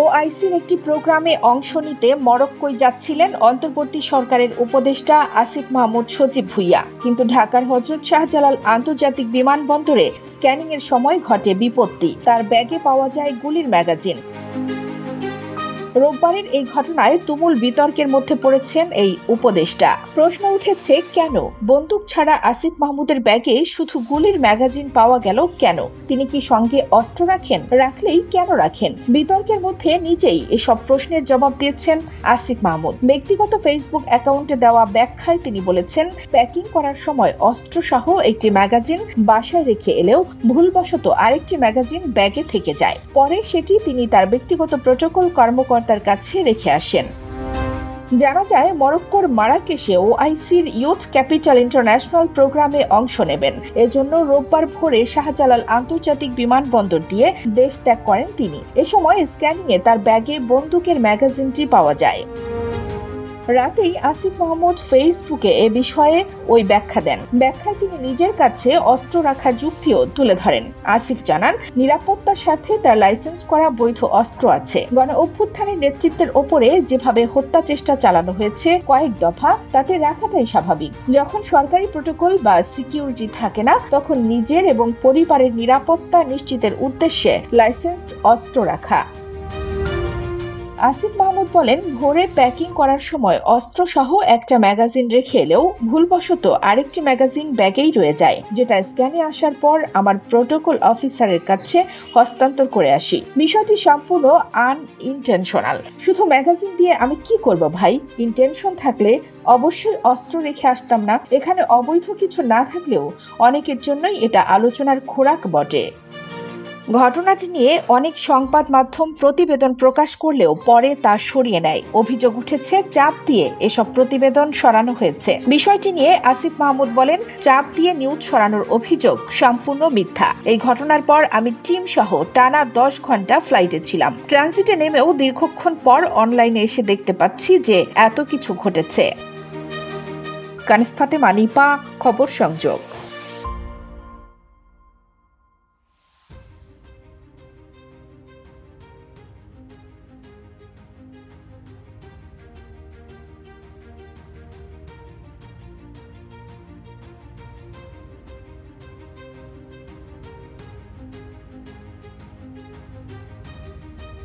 ওআইসির একটি প্রোগ্রামে অংশ নিতে মরক্কোয় যাচ্ছিলেন অন্তর্বর্তী সরকারের উপদেষ্টা আসিফ মাহমুদ সজীব ভুঁইয়া, কিন্তু ঢাকার হযরত শাহজালাল আন্তর্জাতিক বিমানবন্দরে স্ক্যানিংয়ের সময় ঘটে বিপত্তি। তার ব্যাগে পাওয়া যায় গুলির ম্যাগাজিন। রোববারের এই ঘটনায় তুমুল বিতর্কের মধ্যে পড়েছেন এই উপদেষ্টা। প্রশ্ন উঠেছে, কেন বন্দুক ছাড়া আসিফ মাহমুদের ব্যাগে শুধু গুলির ম্যাগাজিন পাওয়া গেল? কেন তিনি কি সঙ্গে অস্ত্র রাখেন? রাখলেই কেন রাখেন? বিতর্কের মধ্যে নিজেই এসব প্রশ্নের জবাব দিয়েছেন আসিফ মাহমুদ। ব্যক্তিগত ফেসবুক অ্যাকাউন্টে দেওয়া ব্যাখ্যায় তিনি বলেছেন, প্যাকিং করার সময় অস্ত্রসহ একটি ম্যাগাজিন বাসায় রেখে এলেও ভুলবশত আরেকটি ম্যাগাজিন ব্যাগে থেকে যায়। পরে সেটি তিনি তার ব্যক্তিগত প্রোটোকল কর্মকর্তার কাছে রেখে আসেন। জানা যায়, মরক্কোর মারাকেশে ওআইসির ইউথ ক্যাপিটাল ইন্টারন্যাশনাল প্রোগ্রামে অংশ নেবেন। এজন্য রোববার ভোরে শাহজালাল আন্তর্জাতিক বিমানবন্দর দিয়ে দেশ ত্যাগ করেন তিনি। এ সময় স্ক্যানিংয়ে তার ব্যাগে বন্দুকের ম্যাগাজিনটি পাওয়া যায়। রাতেই আসিফ মাহমুদ ফেসবুকে এ বিষয়ে ওই ব্যাখ্যা দেন। ব্যাখ্যায় তিনি নিজের কাছে অস্ত্র রাখার যুক্তিও তুলে ধরেন। আসিফ জানান, নিরাপত্তার সাথে তার লাইসেন্স করা বৈধ অস্ত্র আছে। গণ অভ্যুত্থানের নেতৃত্বের ওপরে যেভাবে হত্যা চেষ্টা চালানো হয়েছে কয়েক দফা, তাতে রাখাটাই স্বাভাবিক। যখন সরকারি প্রোটোকল বা সিকিউরিটি থাকে না, তখন নিজের এবং পরিবারের নিরাপত্তা নিশ্চিতের উদ্দেশ্যে লাইসেন্সড অস্ত্র রাখা। আসিফ মাহমুদ বলেন, ভোরে প্যাকিং করার সময় অস্ত্র সহ একটা ম্যাগাজিন রেখে এলেও ভুলবশত আরেকটি ম্যাগাজিন ব্যাগেই রয়ে যায়, যেটা স্ক্যানে আসার পর আমার প্রোটোকল অফিসারের কাছে হস্তান্তর করে আসি। বিষয়টি সম্পূর্ণ আনইনটেনশনাল। শুধু ম্যাগাজিন দিয়ে আমি কি করব ভাই? ইনটেনশন থাকলে অবশ্যই অস্ত্র রেখে আসতাম না। এখানে অবৈধ কিছু না থাকলেও অনেকের জন্যই এটা আলোচনার খোরাক বটে। ঘটনাটি নিয়ে অনেক সংবাদ মাধ্যম প্রতিবেদন প্রকাশ করলেও পরে তা সরিয়ে নেয়। অভিযোগ উঠেছে, চাপ দিয়ে এসব প্রতিবেদন সরানো হয়েছে। বিষয়টি নিয়ে আসিফ মাহমুদ বলেন, চাপ দিয়ে নিউজ সরানোর অভিযোগ সম্পূর্ণ মিথ্যা। এই ঘটনার পর আমি টিম সহ টানা 10 ঘন্টা ফ্লাইটে ছিলাম। ট্রানজিটে নেমেও দীর্ঘক্ষণ পর অনলাইনে এসে দেখতে পাচ্ছি যে এত কিছু ঘটেছে। কানিস ফাতেমা, নিপা, খবর সংযোগ।